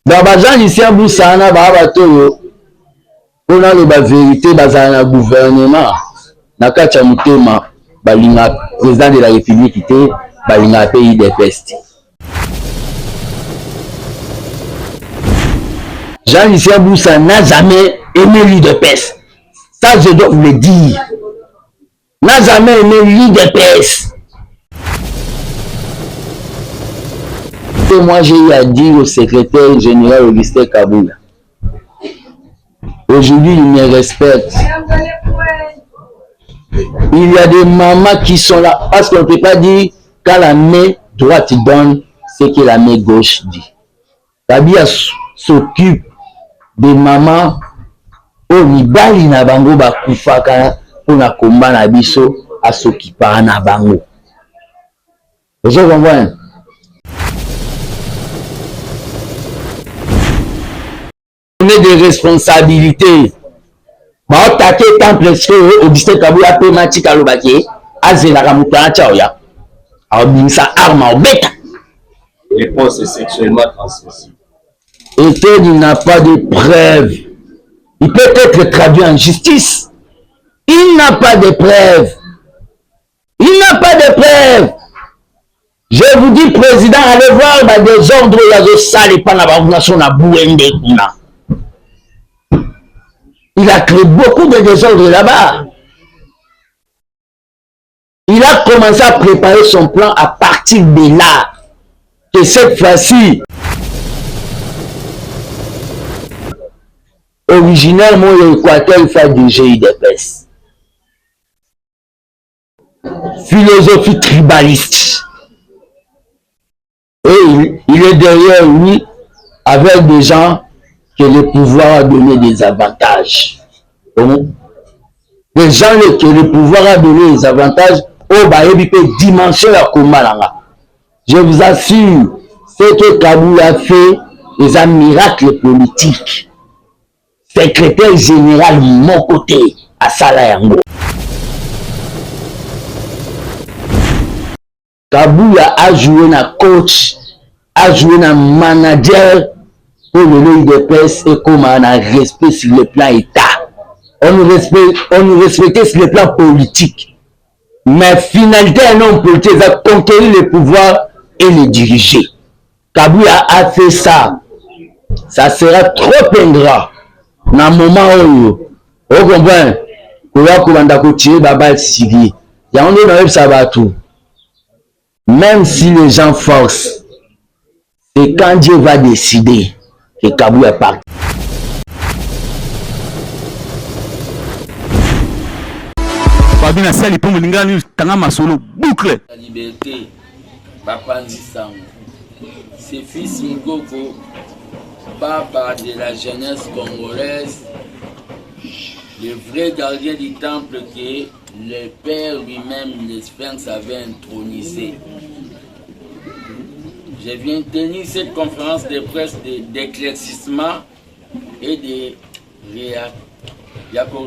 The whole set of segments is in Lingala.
Dans Bajan ici à Boussana, Babato, on a la vérité, Bazana gouvernement, Nakacha Mutema, Balinga, président de la République, Balinga pays des pestes. Jean-Lucien Boussa n'a jamais aimé l'île de peste. Ça, je dois vous le dire. N'a jamais aimé l'île de peste. Et moi, j'ai eu à dire au secrétaire général Augustin Kaboula. Aujourd'hui, il me respecte. Il y a des mamans qui sont là. Parce qu'on ne peut pas dire quand la main droite donne, c'est que la main gauche dit. Kabila s'occupe des mamans. Oh, mibali na bango bakufaka pona komba na biso asokipa na bango. Vous comprenez? On est des responsabilités. Ba otake temple que Augustin Kaboula pe mati kalobaki azela kamutana chaoya. Abimisa arme obeta. Les postes sexuellement transmissibles. Et qu'il n'a pas de preuves. Il peut être traduit en justice. Il n'a pas de preuves. Il n'a pas de preuves. Je vous dis, président, allez voir des ordres, il y a des salles et pas la bouende. Il a créé beaucoup de désordres là-bas. Il a commencé à préparer son plan à partir de là. Que cette fois-ci, originairement, l'Équateur, il fait du GIDPS. Philosophie tribaliste. Et il est derrière lui avec des gens que le pouvoir a donné des avantages. Des gens que le pouvoir a donné des avantages au Baébi peut dimension la Komalanga. Je vous assure, ce que Kaboula a fait est un miracle politique. Secrétaire général de mon côté à Salayango. Kaboula a joué un coach, a joué un manager pour le l'IDPS et comme un respect sur le plan État. On nous respectait sur le plan politique. Mais finalité, un homme politique a conquérir le pouvoir et le diriger. Kaboula a fait ça. Ça sera trop ingrat. Dans le moment où vous comprenez, vous avez Baba Sigi. Il y a un autre Sabatou. Même si les gens forcent, c'est quand Dieu va décider que Kabou est parti. Babina Sali pour Mulingani, Tangama Solo, boucle. La liberté, Bapandi Sango. Ses fils Ngoko, papa de la jeunesse congolaise, le vrai gardien du temple que le père lui-même, le Sphinx, avait intronisé. Je viens tenir cette conférence de presse d'éclaircissement et de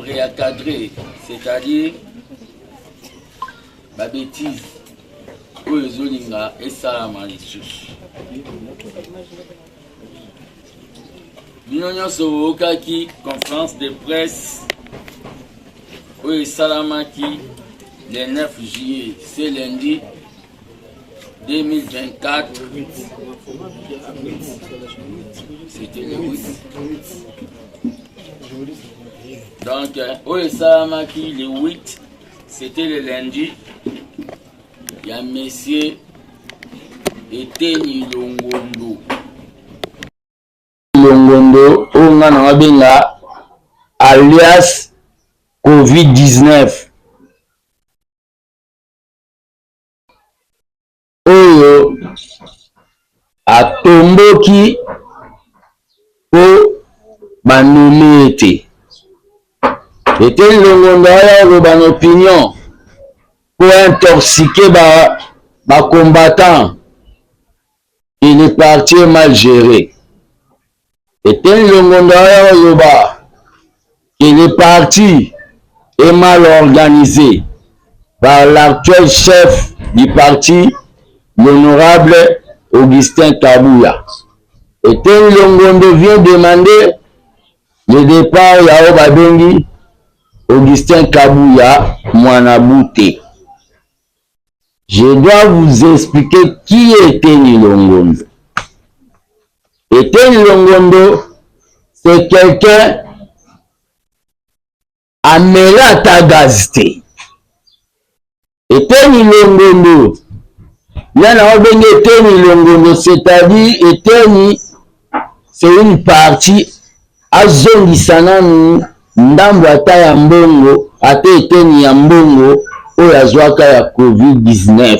réencadrer, c'est-à-dire la bêtise pour les Zolinga et Salama les souches. L'Union Sowokaki, conférence de presse pour les Salamaki, le 9 juillet, c'est lundi 2024. C'était le 8. Donc, pour les Salamaki, le 8, c'était le lundi. Il y a monsieur Eteni Longondo. Longondo, on a alias COVID-19. Oyo atomboki po banome ete. Eteni Longondo a ban opinion pour intoxiquer ma combattant. Il est parti mal géré. Eteni Longondo a il est parti et mal organisé par l'actuel chef du parti, l'honorable Augustin Kaboula. Etienne Longondo vient demander le départ ya Obabengi Augustin Kabouya Mwanabute. Je dois vous expliquer qui est Etienne Longondo. Etienne Longondo, c'est quelqu'un amela ta gazité. Etienne Longondo, yana Obengi Etienne Longondo, c'est-à-dire Etienne, c'est une partie azongisana ndambo ata ya mbongo ate Etienne ya mbongo oyo azwaka ya COVID-19.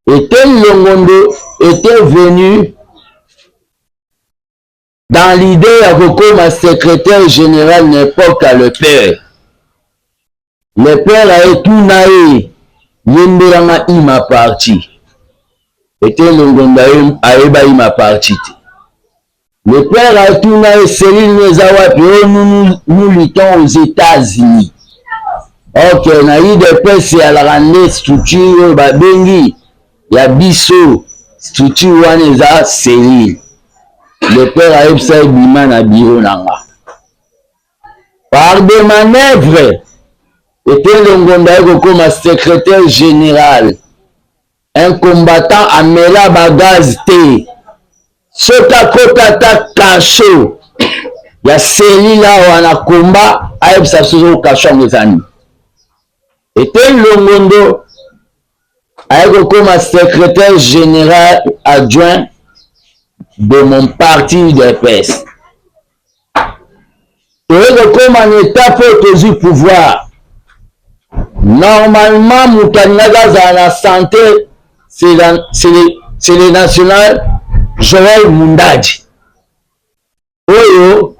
Etienne Longondo était venu dans l'idée à comme secrétaire général n'importe le père. Le père a été naïf, yemberanga ima parti. Etienne Longondo a eba ima parti. Le père a été naïf, Céline Nezawapi, nous luttons aux États-Unis. Ok, na eu des pères à la rande structure babengi ya biso structure waneza Céline. Le père a eu ça bima na bureau nanga. Par des manœuvres, Etienne Longondo comme secrétaire général, un combattant amela bagaz te. Sota kota ta kasho ya Céline là wana combat a eu ça sur kasho ngezani. Etienne Longondo a eu comme secrétaire général adjoint de mon parti de presse. Et comme en étape du pouvoir, normalement, Moutanaga à la santé, c'est le national Joël Mundadji. Oyo,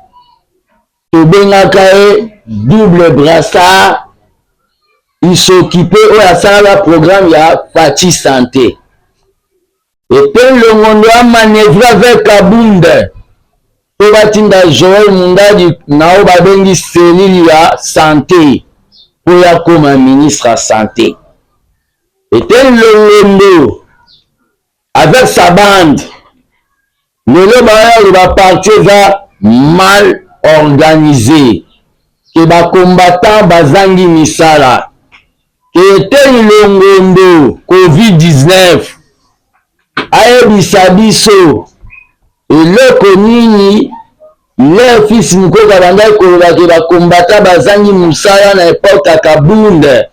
Tobengakae, double brassard, il s'occupait à ça le programme il y a Fati Santé. Et puis le monde a manœuvré avec Kabunde. Pour batinda Joël Mundadji nao babengi cellule ya santé pour ya comme ministre à santé. Et puis le monde avec sa bande, le va partir va mal organisé. Que ba combattant bazangi misala. Que était le monde COVID-19. Ayebisa biso eloko nini le fils mkoka bandai koloba ke bakombata bazangi musala na epoka Kabunde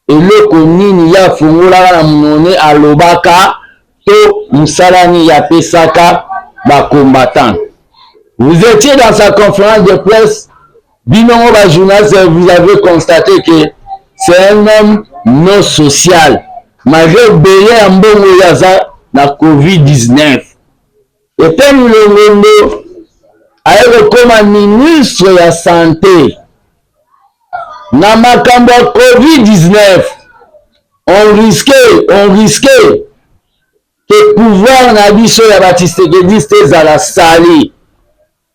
eloko nini ya fungulaka na monone alobaka to musala ni ya pesaka bakombatant. Vous étiez dans sa conférence de presse, binongo ba journaliste, vous avez constaté que c'est un homme non social. Malgré belé en bongo yaza na COVID-19. Et puis le monde a eu comme ministre de la santé. Na makambo COVID-19, on risquait que pouvoir na biso ya Baptiste Kediste à la sali.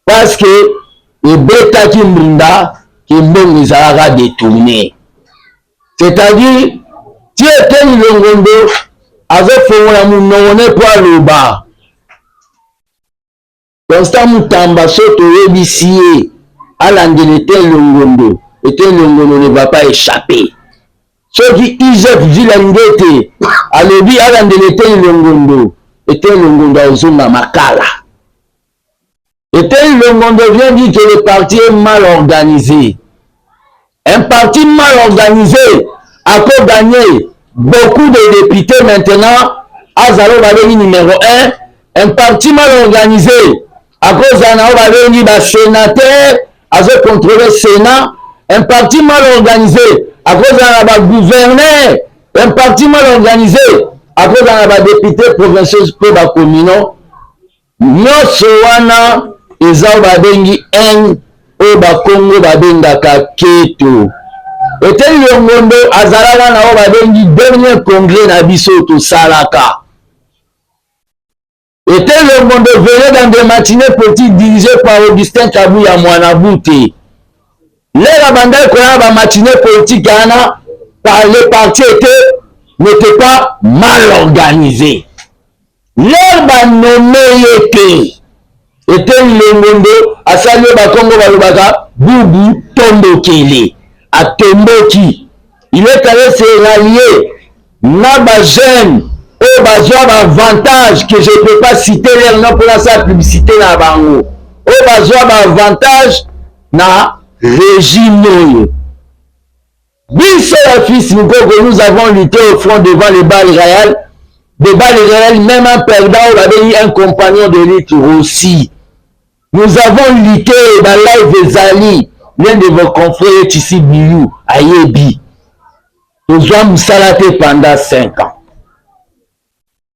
Parce que le bêta qui m'bunda, qui m'bongo izalaka détourné. C'est-à-dire, tu étais le monde avec fongola munone po aloba. Constant Mutamba soto yebisiye alandele Etienne Longondo. Etienne Longondo ne va pas échapper. Ceux qui Isaac Vilangete alobi alandele Etienne Longondo. Etienne Longondo ozonga makala. Etienne Longondo vient dire que le parti est mal organisé. Un parti mal organisé a pu gagner beaucoup de députés maintenant. Azalo Babeni numéro 1. Un parti mal organisé à cause d'un Babeni sénateur a contrôlé le Sénat. Un parti mal organisé à cause d'un gouverneur. Un parti mal organisé à cause d'un député provincial pour la commune. Nyonso wana eza babengi un o bakongo babendaka keto. Etienne Longondo azalaka na o babengi dernier congrès na biso to salaka. Etienne Longondo venait dans des matinées politiques dirigées par Augustin Kabouya Mwanabute. Les bandai koya ba matinée politique ana par les partis n'étaient pas mal organisés. leur banome yete ete Longondo asali bakongo balobaka bubu tombokele atomboki. Il est allé se rallier na ba jeune o bazwa ba avantage que je ne peux pas citer leur nom pour la publicité na bango o bazwa ba avantage na régime oyo. Biso la fils Mukoko, nous avons lutté au front devant les balles réelles. Des balles réelles, même un perdant, on avait eu un compagnon de lutte aussi. Nous avons lutté dans live Ezali, l'un de vos confrères ici, Biou, Ayebi. Nous avons salaté pendant 5 ans.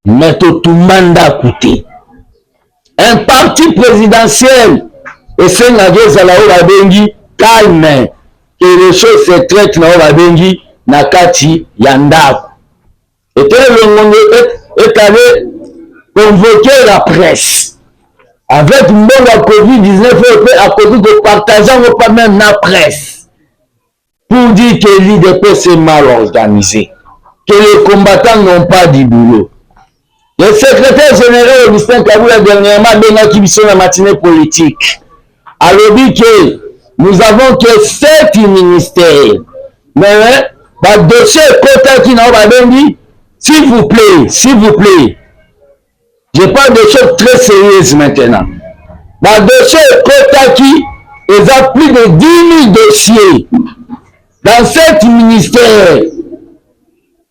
Mais tout le monde a coûté. Un parti présidentiel, et c'est la Bengi, calme. Que les choses se traitent na Obabengi na kati yandako. Et le monde est allé convoquer la presse. Avec une bonne Covid-19, à cause de partageant pas même la presse. Pour dire que l'IDP c'est mal organisé. Que les combattants n'ont pas du boulot. Le secrétaire général Augustin Kaboula dernièrement a qui la matinée politique. A dit que nous avons que 7 ministères. Mais, le dossier Kota qui n'a pas dit, s'il vous plaît, je parle de choses très sérieuses maintenant. Le dossier Kota qui, il a plus de 10 000 dossiers dans 7 ministères.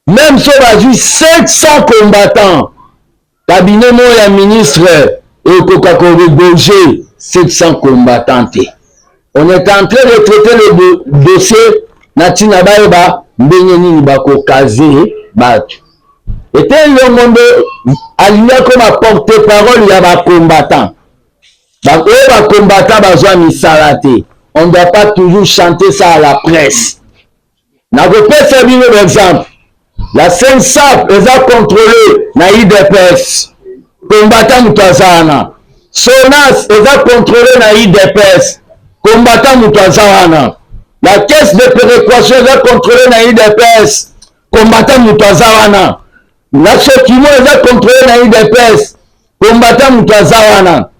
Même si on a vu 700 combattants, cabinet mon ministre et Coca-Cola Gauger, 700 combattants. On est en train de traiter le dossier Natina Baeba, Mbeneni Bako Kaze, Batu. Et tel le monde, allié comme à porte-parole, il y a des combattants. Les combattants, on ne doit pas toujours chanter ça à la presse. On peut pas servir l'exemple. La SENSAP, les a contrôlés, na IDPS. Combattants Moutazana. SONAS, les a contrôlés, na IDPS. Combattant Moutazawana. La caisse de péréquation est contrôlée dans l'IDPS. Combattant Moutazawana. La Sokimo est contrôlée dans l'IDPS. Combattant Moutazawana.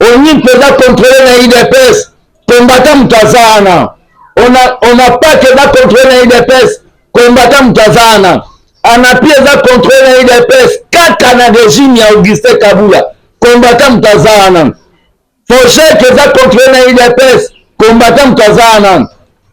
ONIP est contrôlée dans l'IDPS. Combattant Moutazawana. On n'a pas que est contrôlée dans l'IDPS. Combattant Moutazawana. ANAPI est contrôlée dans l'IDPS. 4 ans de régime, il y a Augustin Kaboula. Combattant Moutazawana. Fauché que ça contrôle dans l'IDPS, combattant Mutazana.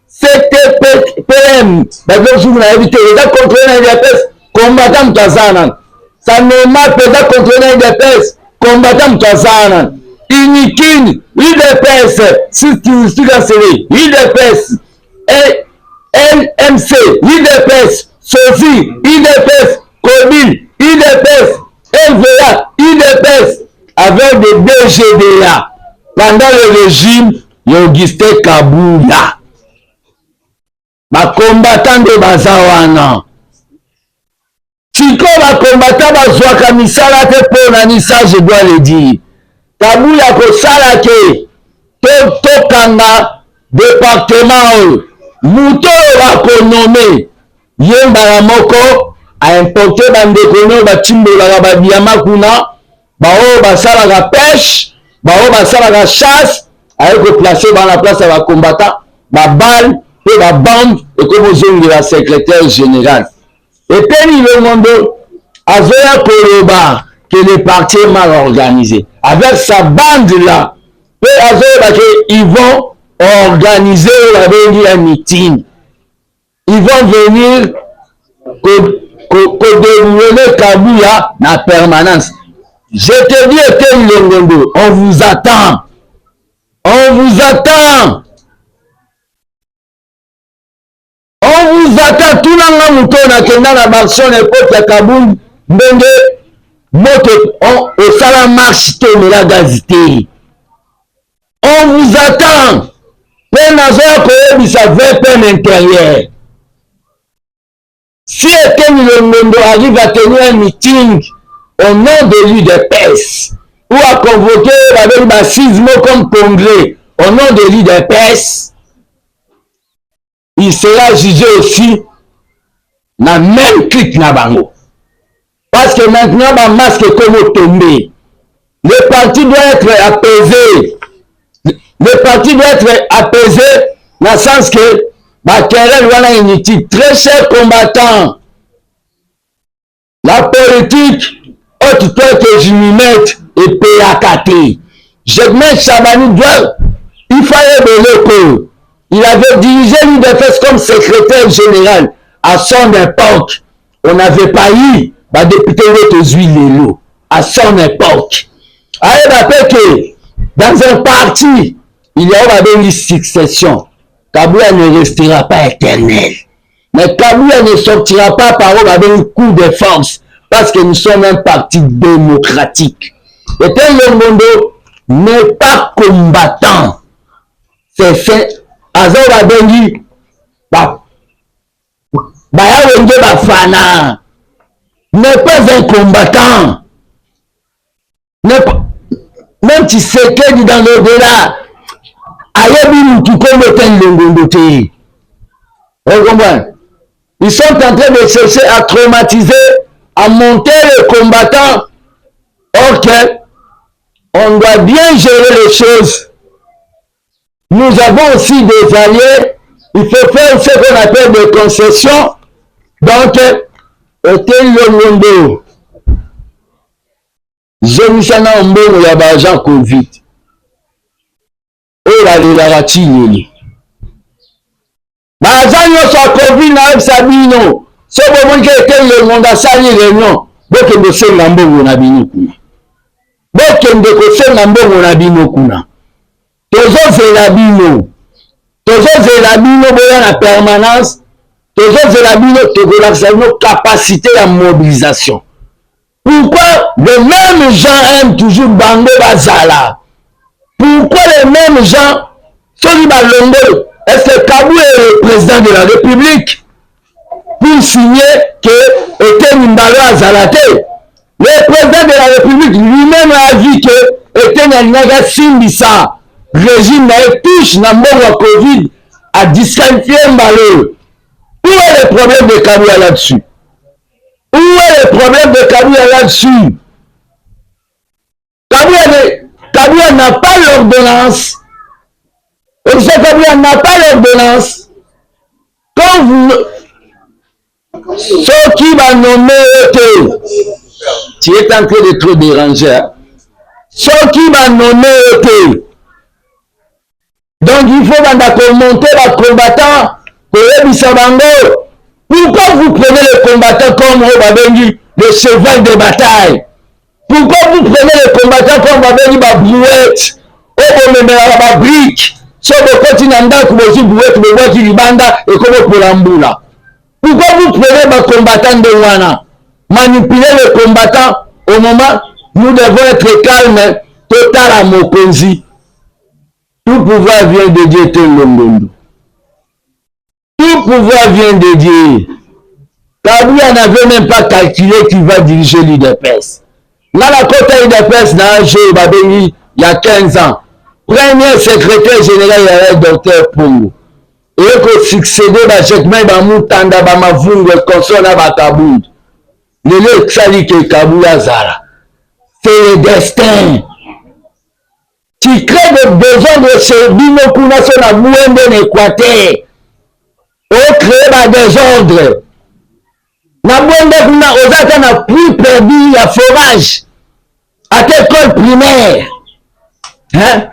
CTPM, d'accord, je vous l'ai invité, ça contrôle dans l'IDPS, combattant Mutazana. Ça ne m'a pas contrôle dans l'IDPS, combattant Mutazana. Inikin, l'IDPS, si tu as serré, l'IDPS, LMC, l'IDPS, Sophie, l'IDPS, Kobil, l'IDPS, LVA, l'IDPS, avec des DGDA. Pendant le régime Augustin Kaboula, ma combattant de Bazawana. Si comme ma combattant Bazouaka Misala te pour Nanissa, je dois le dire. Kaboula ko salake, to kanga département, Mouto va konomé, Yemba Moko a importé dans des colons, Batimbo la Babiama Kuna, Bao Basala la pêche. Bao basala la chasse avec placé dans la place à la combattant la balle et la bande et comme aux de la secrétaire générale et puis le monde a vu Koloba que les partis mal organisés avec sa bande là et ils vont organiser un meeting, ils vont venir dérouler Kaboula na permanence. Je te dis, Etienne Longondo, on vous attend. On vous attend. On vous attend. Tout le monde mouton qui est dans la marche, n'importe quel Kaboul, Mbenge, moto, au salam marche, mais la gazité. On vous attend. Mais nous avons ça va peine intérieure. Si Etienne Longondo arrive à tenir un meeting, au nom de l'UDPS, ou à convoquer avec bassisme comme congrès, au nom de l'UDPS, il sera jugé aussi dans le même clic na bango. Parce que maintenant, ma masque est comme tombé. Le parti doit être apaisé. Le parti doit être apaisé dans le sens que ma querelle voilà inutile. Très chers combattants, la politique, autre toi que je m'y mette et PAKT. Je mets Chabani doit, il fallait de l'école. Il avait dirigé l'UDPS comme secrétaire général à son époque. On n'avait pas eu bah, député Lélo à son époque. Allez, rappelez que dans un parti, il y aura une succession. Kabila ne restera pas éternel. Mais Kabila ne sortira pas par avec un coup de force parce que nous sommes un parti démocratique. Et tel le monde n'est pas combattant. C'est Azor Abengi Bayawenge Bafana n'est pas un combattant. Même si c'est que dans l'au-delà, ils sont en train de chercher à traumatiser, à monter les combattants. Ok, on doit bien gérer les choses. Nous avons aussi des alliés. Il faut faire ce qu'on appelle des concessions. Donc, je me suis dit, il y a des gens Covid. Oh là, les laratines. Bazanyo sur Covid na Sabino. Ce moment que le monde a sali réunion. Boke de se ngambo na bino kuna. Boke de ko se ngambo na bino kuna. Tozo zelabino. Tozo zelabino boya na permanence. Tozo zelabino togola nos capacités à mobilisation. Pourquoi les mêmes gens aiment toujours Bango Bazala? Pourquoi les mêmes gens sont Balongo? Est-ce que Kabou est le président de la République pour signer que était Nimbalo Azalate? Le président de la République lui-même a dit que était Nanaga Simbisa, régime n'a touche Nambo Covid a disqualifié Mbalo. Où est le problème de Kabou là-dessus? Où est le problème de Kabou là-dessus? Kabou n'a pas l'ordonnance. Et ce Kabila n'a pas l'ordonnance. Quand vous... Ceux qui va nommer tu es en train de trop déranger. Ceux qui va nommer donc il faut monter les combattants pour les Pourquoi vous prenez les combattants comme le cheval de bataille? Pourquoi vous prenez les combattants comme la brouette ou la brique? Sur le continent, vous brouette, vous voyez Libanda et comme pour l'amboula. Pourquoi vous prenez les combattants de Wana? Manipuler les combattants au moment où nous devons être calmes, total à Mokonzi. Tout pouvoir vient de Dieu, tout pouvoir vient de Dieu. Kabila n'avait même pas calculé qu'il va diriger l'UDPS. Là, la côte UDPS n'a un jeu, il y a 15 ans. Premier secrétaire général, il y avait le docteur Pongo. Et que succédé, j'ai même Moutanda, Bamavungo, Console, Bakaboud. Le lieu que ça dit que Kabula Zara. C'est le destin. Tu crées des besoins de ce binokuna sur la moindre de l'Équateur. On crée des désordres. Na moindre kuna Osaka n'a plus perdu la forage à l'école primaire. Hein?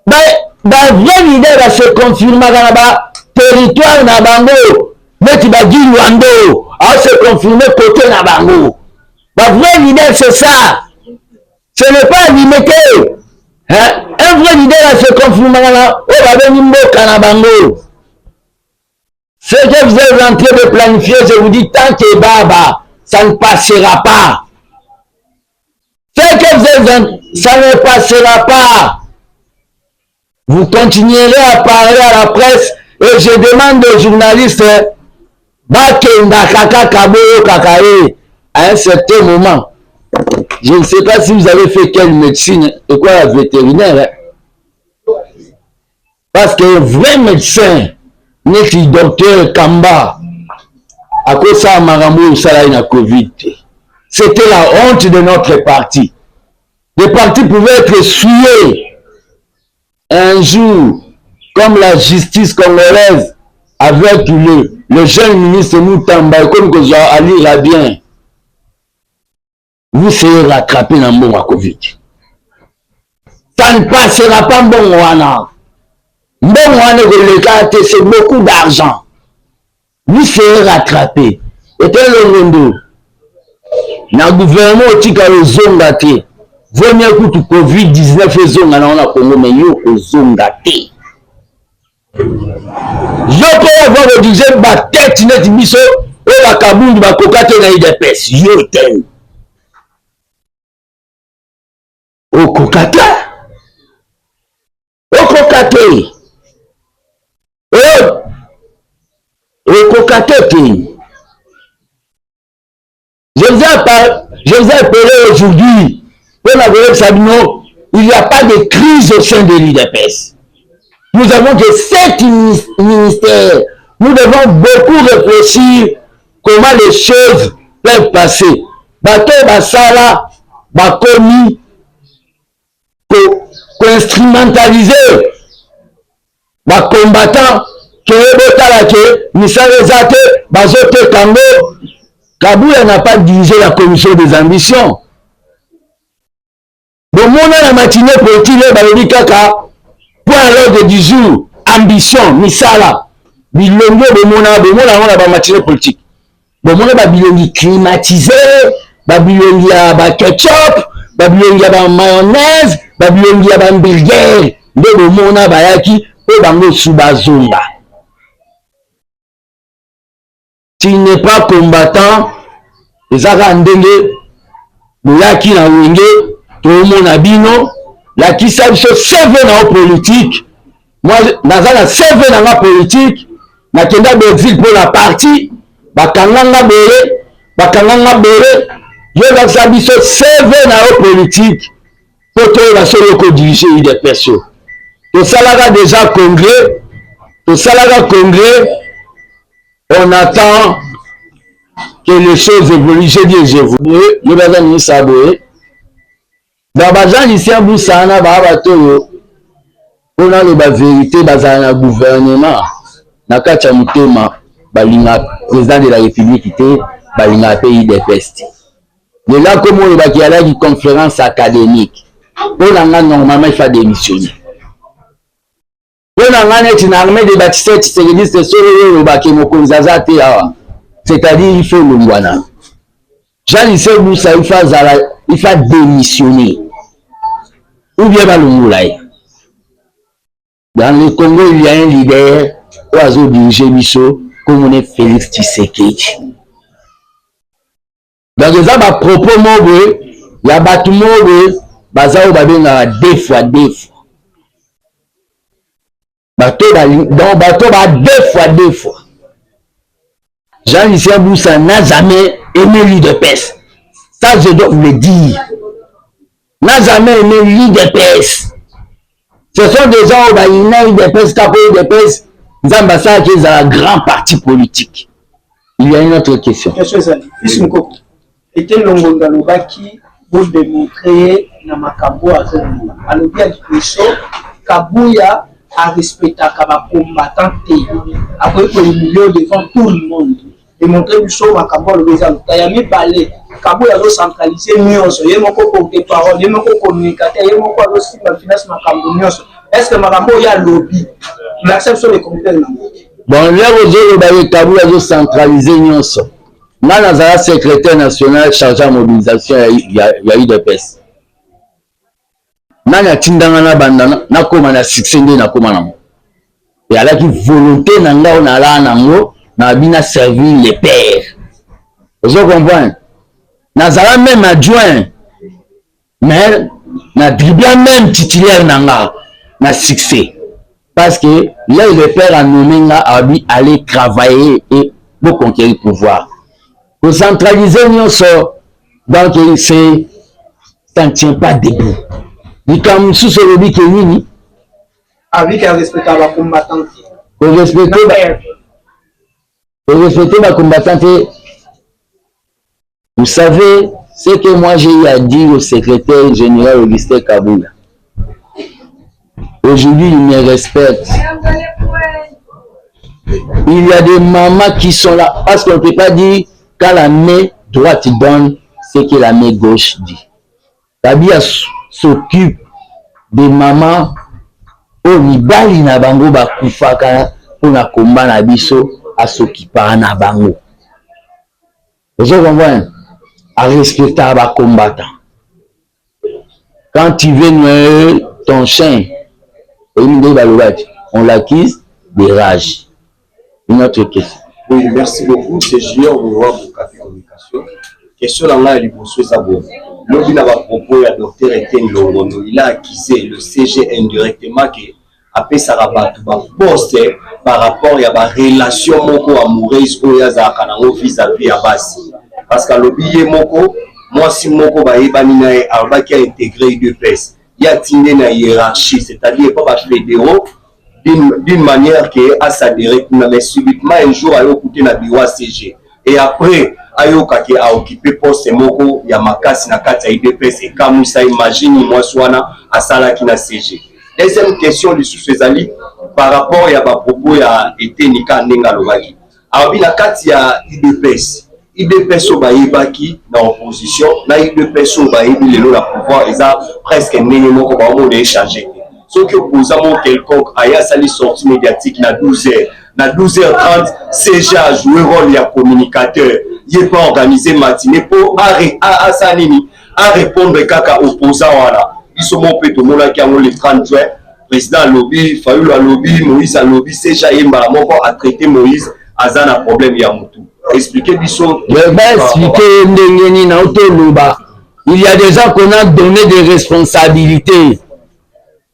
Bah, vraie idée va se confirmer dans le territoire na bango. Mais tu vas dire Luando. À se confirmer côté na bango. La vraie idée c'est ça. Ce n'est pas limité. Hein? Un vrai idée va se confirmer dans bango. Ce que vous êtes en train de planifier, je vous dis, tant que Baba, ça ne passera pas. Ce que vous êtes ça ne passera pas. Vous continuerez à parler à la presse et je demande aux journalistes, Bakenda Kaka Kabo Kakae, à un certain moment. Je ne sais pas si vous avez fait quelle médecine et quoi la vétérinaire. Hein? Parce que vrai médecin, n'est que docteur Kamba, à cause de ça, Marambo, ça a une Covid. c'était la honte de notre parti. Le parti pouvait être souillé un jour, comme la justice congolaise, avec le jeune ministre Moutamba, comme que Ali Rabien. Vous serez rattrapé dans le bon Covid. Ça ne passera pas bon wana. Bon wana, c'est beaucoup d'argent. Vous serez rattrapé. Et tel le monde, na gouvernement tika le zonga te. Vaut mieux que tu Covid-19 et zonga na on Congo, mais yo ko zonga te. Yo peux avoir le deuxième ba tête net biso et la kabundu ba kokate na IDPS. Yo ten. Au kokata. Au kokate. Au kokate. Je vous ai appelé aujourd'hui pour la collègue Sabino, il n'y a pas de crise au sein de l'IDPS. Nous avons que 7 ministères. Nous devons beaucoup réfléchir comment les choses peuvent passer. Bateau Basala, Bakomi, instrumentaliser les combattants qui ont été bazote Kango. Kabila n'a pas dirigé la commission des ambitions. Bon, mon la matinée politique, point à l'ordre du jour, ambition, misala, bilongo, on a matinée politique. Bon, mon a bilongi climatisé, bilongi à ketchup, bilongi à mayonnaise, bilongi à burger, de mon a bayaki, et bango subazonga. S'il n'est pas combattant, les Arandenge, Moulaki na Wenge, tout le monde a bino, la qui savent se servir dans la politique. Moi, dans la servir dans la politique, na kenda d'exil pour la partie, bakanganga bere, yo va savoir se servir dans la politique, pour que la seule que diriger des personnes. Tout ça là déjà congrès, on attend que les choses évoluent. J'ai dit, je vous dis, je vais venir savoir. Dans les gens ici, vous savez, on a la vérité, dans le gouvernement. Dans le cas de président de la République, il a pays des pestes. Mais là, comme on a une conférence académique, normalement, il faut démissionner. On a une armée de bâtisseurs qui se c'est-à-dire il faut le Mwana. Jean-Lycée Moussa, il faut démissionner. Ou bien le Moulay. Dans le Congo, il y a un leader, oiseau dirigé Misso, comme on est Félix Tshisekedi. Dans les propos il y a bâtiment, bazao babena deux fois. Bateau deux fois. Jean-Lycée Moussa n'a jamais aimé l'IDPS. Ça, je dois vous le dire. N'a jamais aimé l'IDPS. Ce sont des gens qui ont l'IDPS, l'IDPS, Zambassa qui est un grand parti politique. Il y a une autre question. Était l'Ongonga qui vous démontrer dans ma Kabouya. Alors, bien que Kabouya a respecté Kaba combattant après que le milieu devant tout le monde. Démontrer que sur ma Kabouya le réseau. Tayami parler. Kabouya doit centraliser mieux. Il y a mon porte parole, il y a mon communicateur, il y a mon aussi la finance ma Kabouya. Est-ce que ma Kabouya a lobby? L'acception des commentaires. Bon, là aujourd'hui, Kabouya doit centraliser mieux. Moi, je suis secrétaire national chargé de mobilisation, il y a eu des pestes. Je suis un succès de et alors que volonté n'a servi les pères. Vous comprenez? Nazara même adjoint, mais na dribla même titulaire na succès. Parce que là, le père a nommé aller travailler et pour conquérir le pouvoir. Pour centraliser nous sort, donc ça ne tient pas debout. Du comme sous le but que nous, avec un respectable combattant. Pour respecter la combattante, vous savez, Ce que moi j'ai eu à dire au secrétaire général Augustin Kaboula. Aujourd'hui, il me respecte. Il y a des mamans qui sont là parce qu'on ne peut pas dire quand la main droite donne ce que la main gauche dit. Kabila s'occupe des mamans au mibali na bango bakufaka pona komba na biso asokipaka na bango. Vous comprenez? À respecter les combattants. Quand tu veux noyer ton chien, on l'accuse de rage. Une autre question. Oui, merci beaucoup. C'est Junior Mouroua pour Café Communication. Question là, il y a l'objet n'a pas propos, il y a docteur Etienne Longono. Il a accusé le CG indirectement qui après ça rabat poste par rapport à la relation moko amoureuse ou ya za kanango vis-à-vis à basi. Parce que l'objet moko moi si moko ba ebani na alba qui a intégré deux pièces. Il y a tine na hiérarchie, c'est-à-dire pas fédéraux d'une manière qui est à s'adhérer mais subitement un jour à écouter na biwa CG et après ayoka qui a occupé poste moko ya makasi na kati ya IDPS et comme ça imagine moi swana asala ki na CG. Deuxième question du sous-Fezali par rapport à ma propos ya été nika nenga lobaki. Alors na kati ya IDPS au baïbaki dans opposition na IDPS au baïbi lelo la pouvoir ils a presque nenga moko ba mo échanger. Ce que opposant quelconque aya sali sortie médiatique na 12h na 12h30 CG a joué rôle ya communicateur. Il n'est pas organisé matinée pour à répondre kaka opposant voilà. Ils sont mon peu tout le monde qui a le 30 juin. Président lobby, Fayoul a lobby, Moïse a lobby, CG a traité Moïse Azan a problème ya mutu. Expliquez Bissot. Je vais expliquer Ndengeni na Otoloba. Il y a des gens qu'on a donné des responsabilités.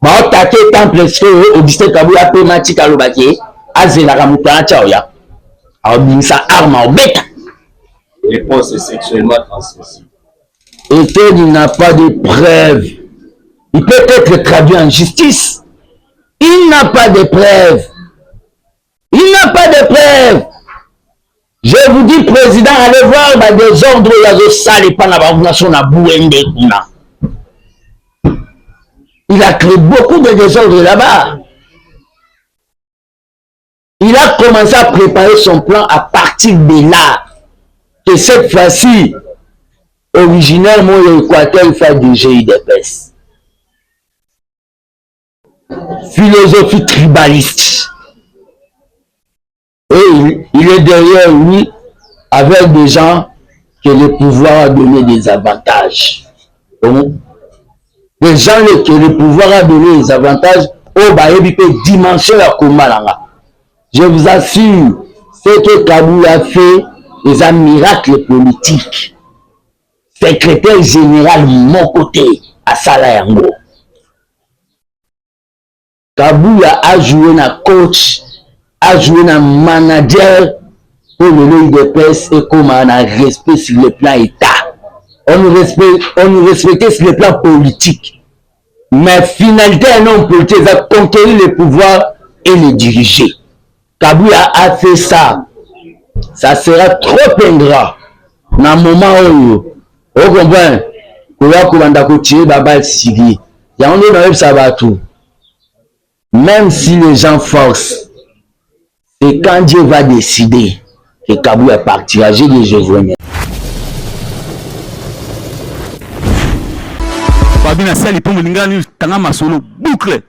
Bah on t'a temple que Augustin Kaboula pématique à l'obaki. Azela Mutana Tchaoya. Alors ça arme en bête. Les postes sexuellement transmissibles. Et qu'il n'a pas de preuves. Il peut être traduit en justice. Il n'a pas de preuves. Il n'a pas de preuves. Je vous dis, président, allez voir bah, des ordres, il y a des salles et pas la nation à Bouende. Il a créé beaucoup de désordres là-bas. Il a commencé à préparer son plan à partir de là. Que cette fois-ci, originairement, l'Équateur, il fait du GIDPS. Philosophie tribaliste. Et il est derrière lui avec des gens que le pouvoir a donné des avantages. Des gens que le pouvoir a donné des avantages au Baébi peut dimension la Komalanga. Je vous assure, ce que Kaboula a fait est un miracle politique. Secrétaire général de mon côté à Salayango. Kaboula a joué un coach, a joué un manager pour le IDPS et comme un respect sur le plan État. On nous respectait sur le plan politique. Mais finalité, un homme politique a conquérir le pouvoir et le diriger. Kaboula a fait ça. Ça sera trop ingrat. Dans le moment où vous comprenez, même si les gens forcent, c'est quand Dieu va décider que Kaboula partira. J'ai des jeux venus. Fabina Sali pour Mulingani Tanga Masolo boucle.